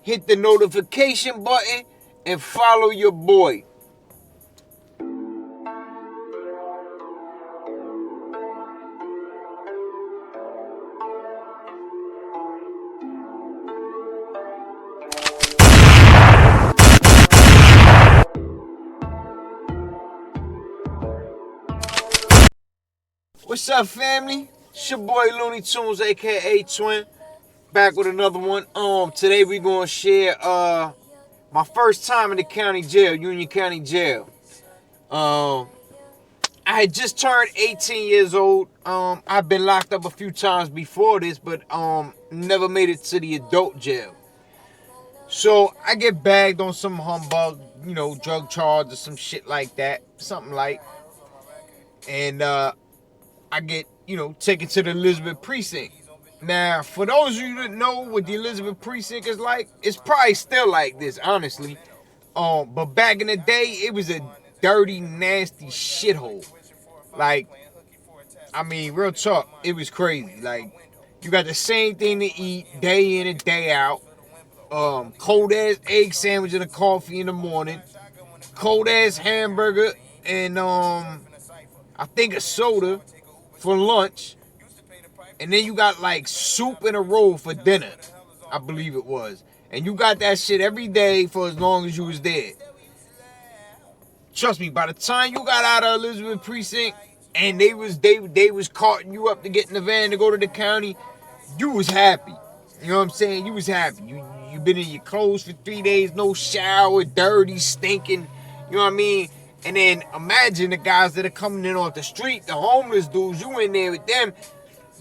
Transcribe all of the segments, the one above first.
hit the notification button, and follow your boy. What's up, family? It's your boy Looney Tunes, aka Twin, back with another one. Today we gonna share my first time in the county jail, Union County Jail. I had just turned 18 years old. I've been locked up a few times before this, but never made it to the adult jail. So I get bagged on some humbug, drug charge or some shit like that, something light, and I get, taken to the Elizabeth precinct. Now, for those of you that know what the Elizabeth precinct is like, it's probably still like this, honestly. But back in the day, it was a dirty, nasty shithole. Like, I mean, real talk, it was crazy. Like, you got the same thing to eat day in and day out. Cold ass egg sandwich and a coffee in the morning. Cold ass hamburger and I think a soda for lunch, and then you got like soup and a roll for dinner, I believe it was, and you got that shit every day for as long as you was there. Trust me, by the time you got out of Elizabeth precinct and they was carting you up to get in the van to go to the county, you was happy. You know what I'm saying? You was happy. You been in your clothes for 3 days, no shower, dirty, stinking. You know what I mean? And then imagine the guys that are coming in off the street, the homeless dudes, you in there with them.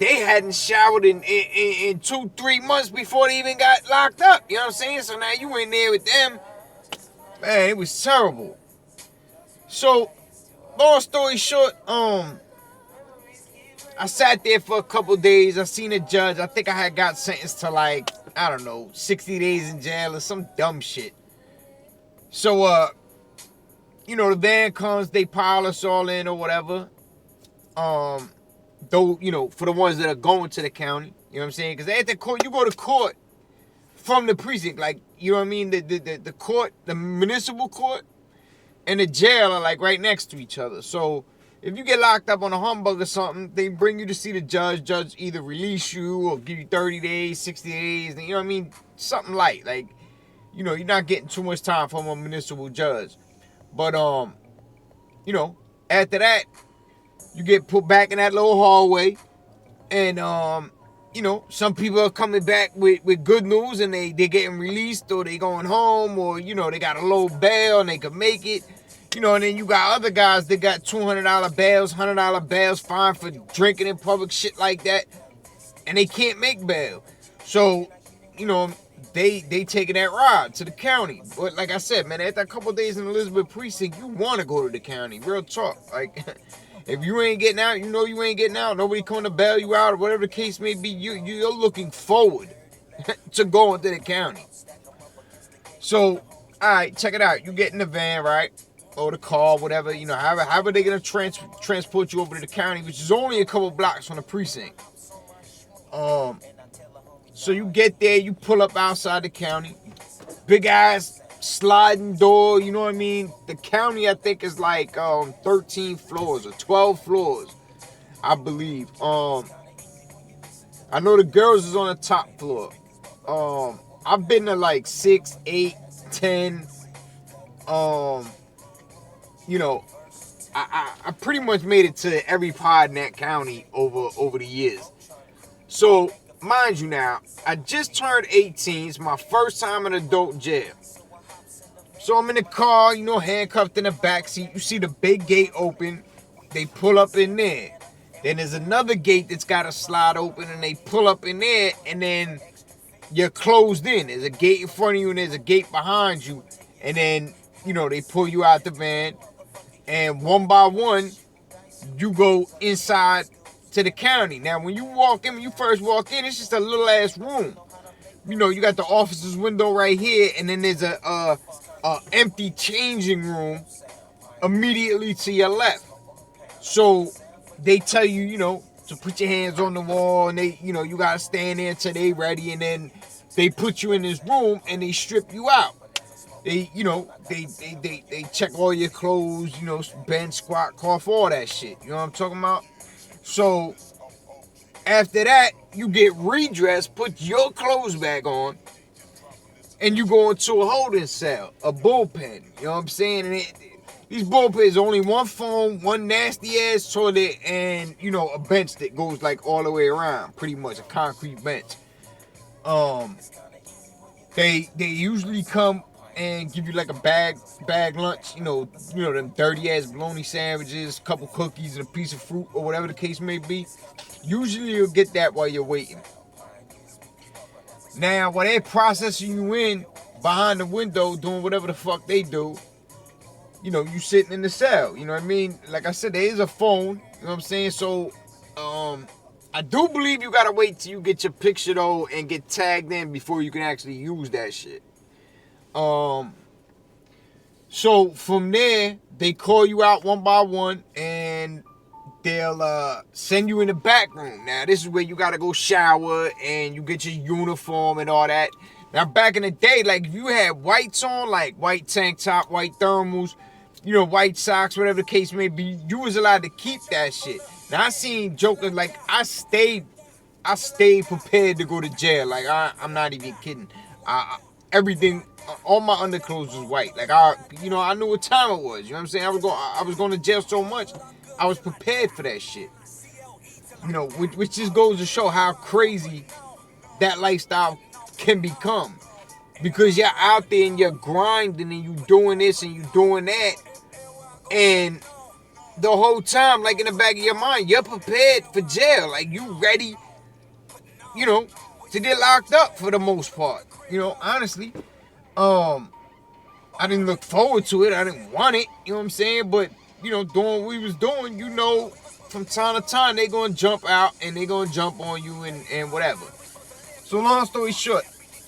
They hadn't showered in 2-3 months before they even got locked up. You know what I'm saying? So now you in there with them. Man, it was terrible. So, long story short, I sat there for a couple days. I seen a judge. I think I had got sentenced to 60 days in jail or some dumb shit. So, the van comes, they pile us all in or whatever. Though, for the ones that are going to the county, you know what I'm saying? Because at the court, you go to court from the precinct, like, you know what I mean? The court, the municipal court, and the jail are like right next to each other. So if you get locked up on a humbug or something, they bring you to see the judge. Judge either release you or give you 30 days, 60 days, you know what I mean? Something light, like, you're not getting too much time from a municipal judge. But, after that, you get put back in that little hallway. And, some people are coming back with good news and they getting released or they going home or, they got a low bail and they could make it. And then you got other guys that got $200 bails, $100 bails, fine for drinking in public, shit like that. And they can't make bail. So, they taking that ride to the county. But like I said, man, after a couple days in Elizabeth precinct, you want to go to the county. Real talk. Like, if you ain't getting out, you ain't getting out. Nobody coming to bail you out or whatever the case may be. You're looking forward to going to the county. So, all right, check it out. You get in the van, right? Or the car, whatever. However they're going to transport you over to the county, which is only a couple blocks from the precinct. So you get there, you pull up outside the county. Big ass sliding door, you know what I mean? The county, I think, is like 13 floors or 12 floors, I believe. I know the girls is on the top floor. I've been to like 6, 8, 10. I pretty much made it to every pod in that county over the years. So, mind you now, I just turned 18. It's my first time in adult jail. So I'm in the car, handcuffed in the back seat. You see the big gate open. They pull up in there. Then there's another gate that's got to slide open, and they pull up in there, and then you're closed in. There's a gate in front of you, and there's a gate behind you. And then, they pull you out the van, and one by one, you go inside to the county. Now, when you first walk in, it's just a little ass room. You got the officer's window right here, and then there's a empty changing room immediately to your left. So they tell you, to put your hands on the wall, and they, you gotta stand there until they ready, and then they put you in this room and they strip you out. They, you know, they check all your clothes, you know, bench, squat, cough, all that shit. You know what I'm talking about? So after that, you get redressed, put your clothes back on, and you go into a holding cell, a bullpen. You know what I'm saying? And these bullpens only one phone, one nasty ass toilet, and you know a bench that goes like all the way around, pretty much a concrete bench. They usually come and give you like a bag lunch, you know them dirty ass bologna sandwiches, a couple cookies, and a piece of fruit or whatever the case may be. Usually you'll get that while you're waiting. Now, while they're processing you in behind the window, doing whatever the fuck they do, you know, you sitting in the cell. You know what I mean? Like I said, there is a phone. You know what I'm saying? So, I do believe you gotta wait till you get your picture though and get tagged in before you can actually use that shit. So from there, they call you out one by one and they'll send you in the back room. Now, this is where you gotta go shower and you get your uniform and all that. Now, back in the day, like if you had whites on, like white tank top, white thermals, you know, white socks, whatever the case may be, you was allowed to keep that shit. Now, I seen jokers like I stayed prepared to go to jail. Like I'm not even kidding. Everything, all my underclothes was white. Like I knew what time it was. You know what I'm saying? I was going to jail so much. I was prepared for that shit. You know, which just goes to show how crazy that lifestyle can become. Because you're out there and you're grinding and you doing this and you doing that. And the whole time, like in the back of your mind, you're prepared for jail. Like you ready, you know, to get locked up for the most part. You know, honestly. I didn't look forward to it. I didn't want it. You know what I'm saying? But you know, doing what we was doing, you know, from time to time, they gonna jump out and they gonna jump on you and whatever. So long story short,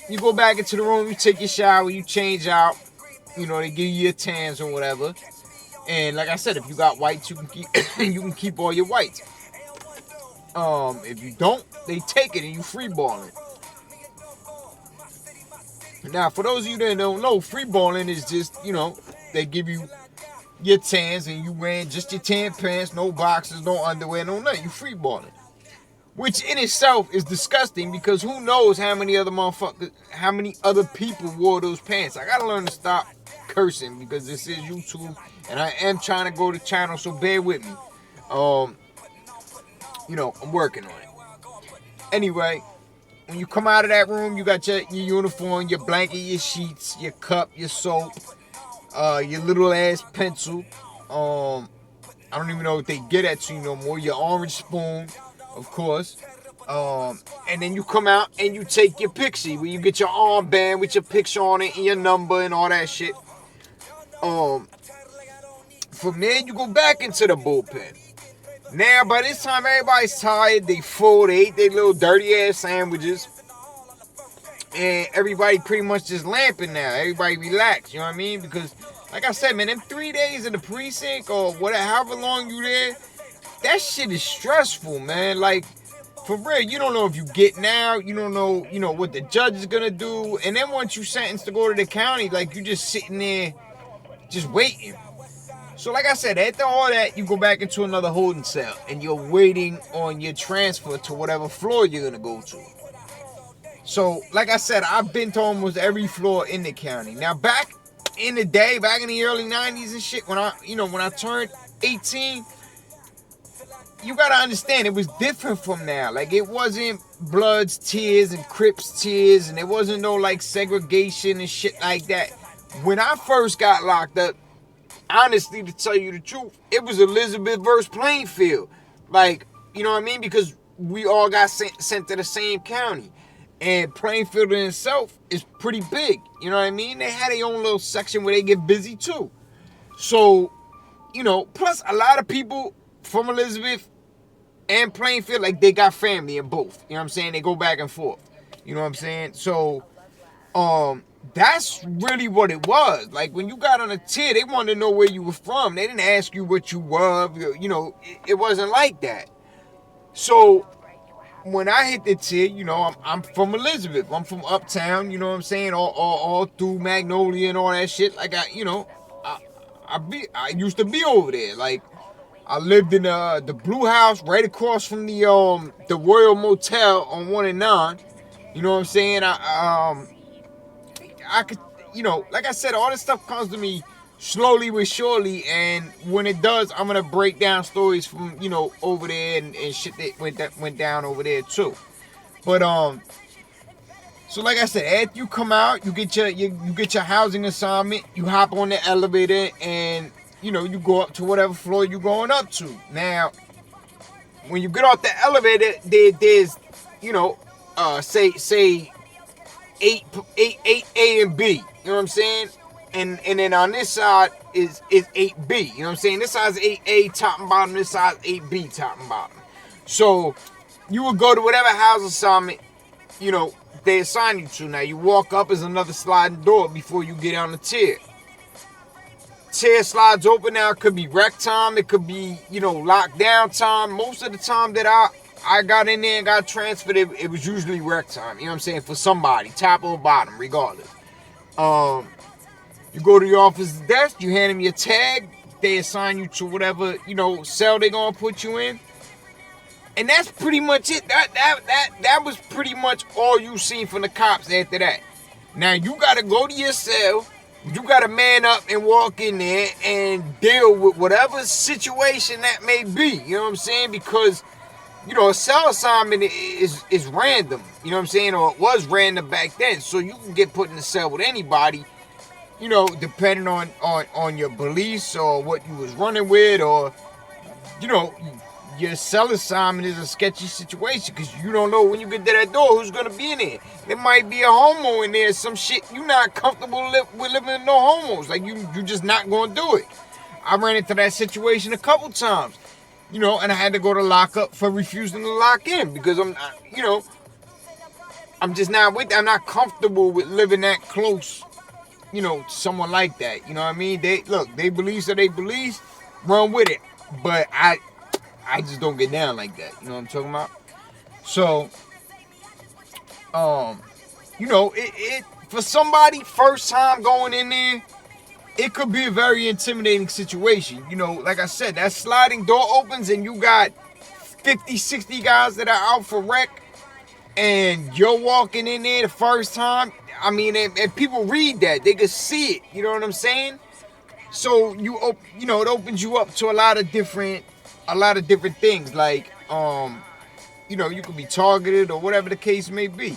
you go back into the room, you take your shower, you change out, you know, they give you your tans or whatever. And like I said, if you got whites, you can keep you can keep all your whites. If you don't, they take it and you free balling. Now, for those of you that don't know, free balling is just, you know, they give you your tans and you wearing just your tan pants, no boxers, no underwear, no nothing. You free balling, which in itself is disgusting because who knows how many other people wore those pants. I gotta learn to stop cursing because this is YouTube and I am trying to grow the channel, so bear with me. You know, I'm working on it. Anyway, when you come out of that room, you got your uniform, your blanket, your sheets, your cup, your soap, your little ass pencil. I don't even know if they get that to you no more. Your orange spoon, of course. And then you come out and you take your picture where you get your armband with your picture on it and your number and all that shit. From there, you go back into the bullpen. Now, by this time, everybody's tired. They full. They ate their little dirty ass sandwiches. And everybody pretty much just lamping now. Everybody relax, you know what I mean? Because, like I said, man, them 3 days in the precinct or whatever, however long you there, that shit is stressful, man. Like, for real, you don't know if you getting out. You don't know, you know, what the judge is going to do. And then once you sentenced to go to the county, like, you just sitting there just waiting. So like I said, after all that, you go back into another holding cell and you're waiting on your transfer to whatever floor you're going to go to. So like I said, I've been to almost every floor in the county. Now back in the day, back in the early 90s and shit, when I turned 18, you got to understand it was different from now. Like it wasn't Bloods tears and Crips tears and there wasn't no like segregation and shit like that. When I first got locked up, honestly, to tell you the truth, it was Elizabeth versus Plainfield. Like, you know what I mean? Because we all got sent to the same county. And Plainfield in itself is pretty big. You know what I mean? They had their own little section where they get busy too. So, you know, plus a lot of people from Elizabeth and Plainfield, like they got family in both. You know what I'm saying? They go back and forth. You know what I'm saying? So, that's really what it was. Like when you got on a tier, they wanted to know where you were from. They didn't ask you what you were. You know, it wasn't like that. So when I hit the tier, you know, I'm from Elizabeth. I'm from uptown, you know what I'm saying? All through Magnolia and all that shit. Like I used to be over there. Like I lived in the Blue House right across from the Royal Motel on 1 and 9. You know what I'm saying? I could, you know, like I said, all this stuff comes to me slowly but surely, and when it does, I'm gonna break down stories from, you know, over there and shit that went down over there too. But so like I said, after you come out, you get your housing assignment, you hop on the elevator, and you know, you go up to whatever floor you're going up to. Now, when you get off the elevator, there's, you know, say eight A and B. You know what I'm saying? And then on this side is 8B. You know what I'm saying? This side is 8A top and bottom. This side is 8B top and bottom. So you would go to whatever house assignment, you know, they assign you to. Now you walk up is another sliding door before you get on the tier. Tier slides open now. It could be rec time. It could be, you know, lockdown time. Most of the time that I got in there and got transferred, it was usually rec time. You know what I'm saying? For somebody, top or bottom, regardless. You go to your office desk, you hand them your tag, they assign you to whatever, you know, cell they're gonna put you in. And that's pretty much it. That was pretty much all you seen from the cops after that. Now you gotta go to your cell, you gotta man up and walk in there and deal with whatever situation that may be. You know what I'm saying? Because, you know, a cell assignment is random. You know what I'm saying? Or it was random back then. So you can get put in a cell with anybody, you know, depending on your beliefs or what you was running with, or, you know, your cell assignment is a sketchy situation because you don't know when you get to that door who's going to be in there. There might be a homo in there, some shit you're not comfortable with living with no homos. Like, you just not going to do it. I ran into that situation a couple times, you know, and I had to go to lockup for refusing to lock in because you know, I'm just not I'm not comfortable with living that close, you know, to someone like that. You know what I mean? They believe so they believe, run with it. But I just don't get down like that. You know what I'm talking about? So, you know, it for somebody first time going in there, it could be a very intimidating situation. You know, like I said, that sliding door opens and you got 50, 60 guys that are out for rec, and you're walking in there the first time. I mean, and people read that, they can see it. You know what I'm saying? So you know, it opens you up to a lot of different things. Like, you know, you could be targeted or whatever the case may be.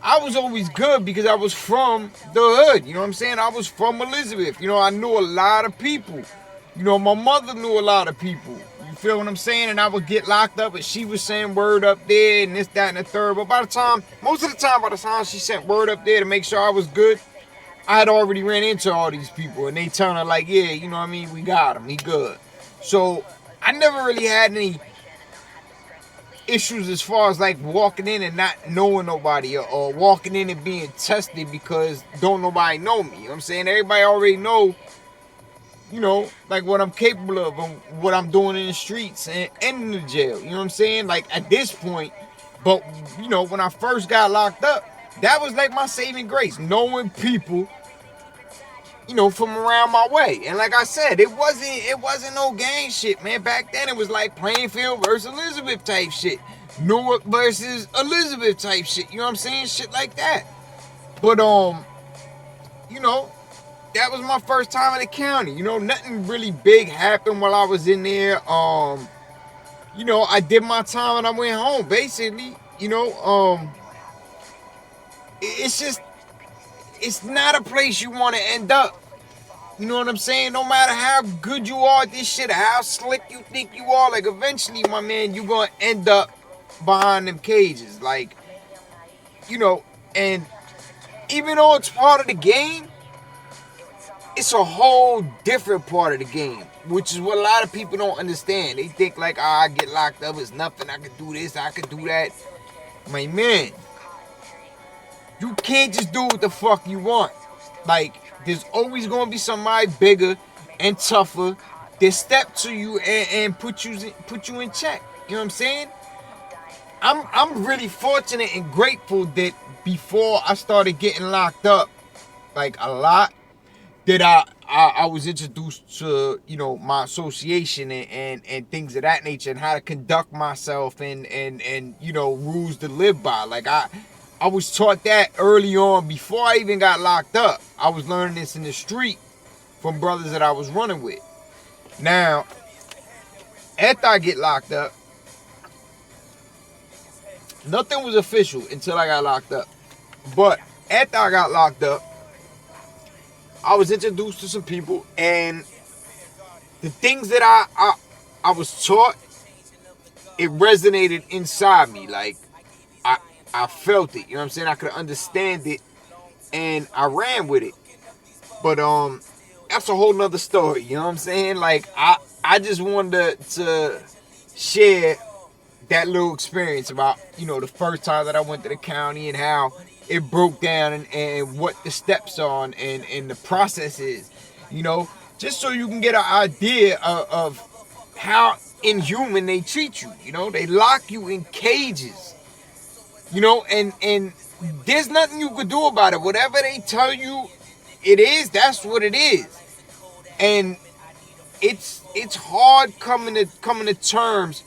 I was always good because I was from the hood. You know what I'm saying? I was from Elizabeth. You know, I knew a lot of people. You know, my mother knew a lot of people. You feel what I'm saying? And I would get locked up and she was saying word up there and this, that, and the third. But most of the time she sent word up there to make sure I was good, I had already ran into all these people. And they telling her like, yeah, you know what I mean? We got him. He good. So I never really had any issues as far as like walking in and not knowing nobody, or walking in and being tested because don't nobody know me. You know what I'm saying? Everybody already know, you know, like what I'm capable of and what I'm doing in the streets and in the jail. You know what I'm saying? Like at this point. But, you know, when I first got locked up, that was like my saving grace, knowing people, you know, from around my way. And like I said, it wasn't no gang shit, man. Back then it was like Plainfield versus Elizabeth type shit. Newark versus Elizabeth type shit. You know what I'm saying? Shit like that. But you know, that was my first time in the county. You know, nothing really big happened while I was in there. You know, I did my time and I went home, basically. You know, it's not a place you want to end up. You know what I'm saying? No matter how good you are at this shit, how slick you think you are, like eventually, my man, you gonna end up behind them cages. Like, you know, and even though it's part of the game, it's a whole different part of the game, which is what a lot of people don't understand. They think like, I get locked up, it's nothing, I can do this, I can do that. My man, you can't just do what the fuck you want. Like, there's always gonna be somebody bigger and tougher that step to you and put you in check. You know what I'm saying? I'm really fortunate and grateful that before I started getting locked up, like a lot, that I was introduced to, you know, my association and things of that nature, and how to conduct myself, and you know, rules to live by. Like I was taught that early on before I even got locked up. I was learning this in the street from brothers that I was running with. Now, after I get locked up, nothing was official until I got locked up. But after I got locked up, I was introduced to some people, and the things that I was taught, it resonated inside me. Like I felt it. You know what I'm saying? I could understand it, and I ran with it. But that's a whole nother story. You know what I'm saying? Like I just wanted to share that little experience about, you know, the first time that I went to the county and how it broke down, and what the steps are, and the process is, you know, just so you can get an idea of how inhuman they treat you. You know, they lock you in cages, you know, and there's nothing you could do about it. Whatever they tell you it is, that's what it is. And it's hard coming to terms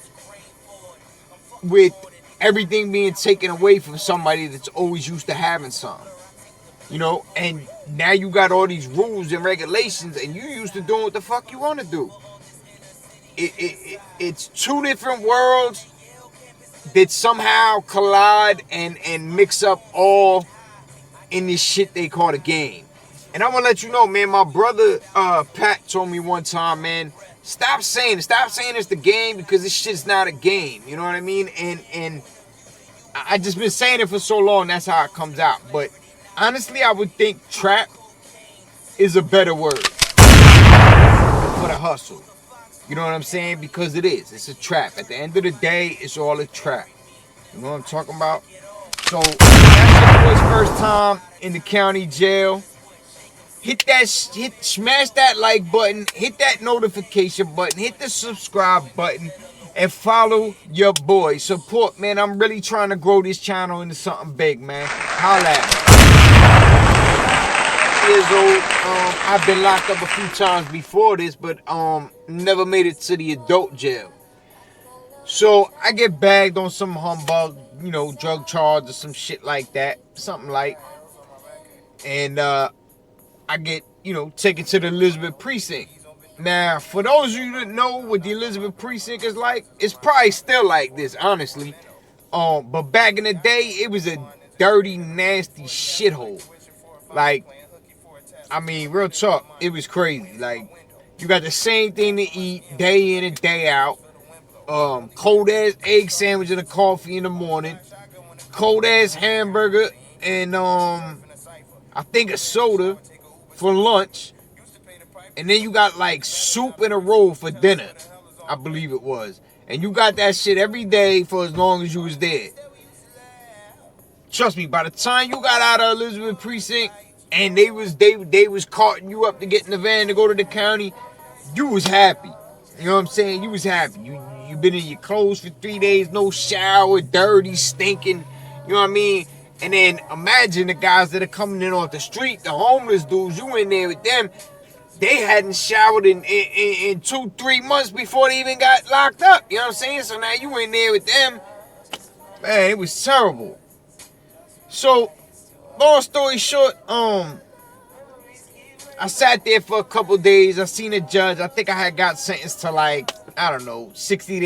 with everything being taken away from somebody that's always used to having something, you know. And now you got all these rules and regulations, and you used to doing what the fuck you want to do. It's two different worlds that somehow collide and mix up all in this shit they call a game. And I want to let you know, man, my brother Pat told me one time, man, stop saying it's the game, because this shit's not a game. You know what I mean? And I just been saying it for so long, that's how it comes out. But honestly, I would think trap is a better word for the hustle. You know what I'm saying? Because it is. It's a trap. At the end of the day, it's all a trap. You know what I'm talking about? So that's your boy's first time in the county jail. Smash that like button, hit that notification button, hit the subscribe button, and follow your boy. Support, man. I'm really trying to grow this channel into something big, man. Holla at me. Years old. I've been locked up a few times before this, but never made it to the adult jail. So I get bagged on some humbug, you know, drug charge or some shit like that, something like, and I get, you know, taken to the Elizabeth precinct. Now, for those of you that know what the Elizabeth precinct is like, it's probably still like this, honestly. But back in the day, it was a dirty, nasty shithole. Like, I mean, real talk, it was crazy. Like, you got the same thing to eat day in and day out. Cold ass egg sandwich and a coffee in the morning. Cold ass hamburger and I think a soda for lunch. And then you got like soup and a roll for dinner, I believe it was. And you got that shit every day for as long as you was there. Trust me, by the time you got out of Elizabeth precinct and they was carting you up to get in the van to go to the county, you was happy. You know what I'm saying? You was happy. You been in your clothes for 3 days, no shower, dirty, stinking. You know what I mean? And then imagine the guys that are coming in off the street, the homeless dudes, you in there with them. They hadn't showered in 2-3 months before they even got locked up. You know what I'm saying? So now you in there with them. Man, it was terrible. So, long story short, I sat there for a couple days. I seen a judge. I think I had got sentenced to like, I don't know, 60 days.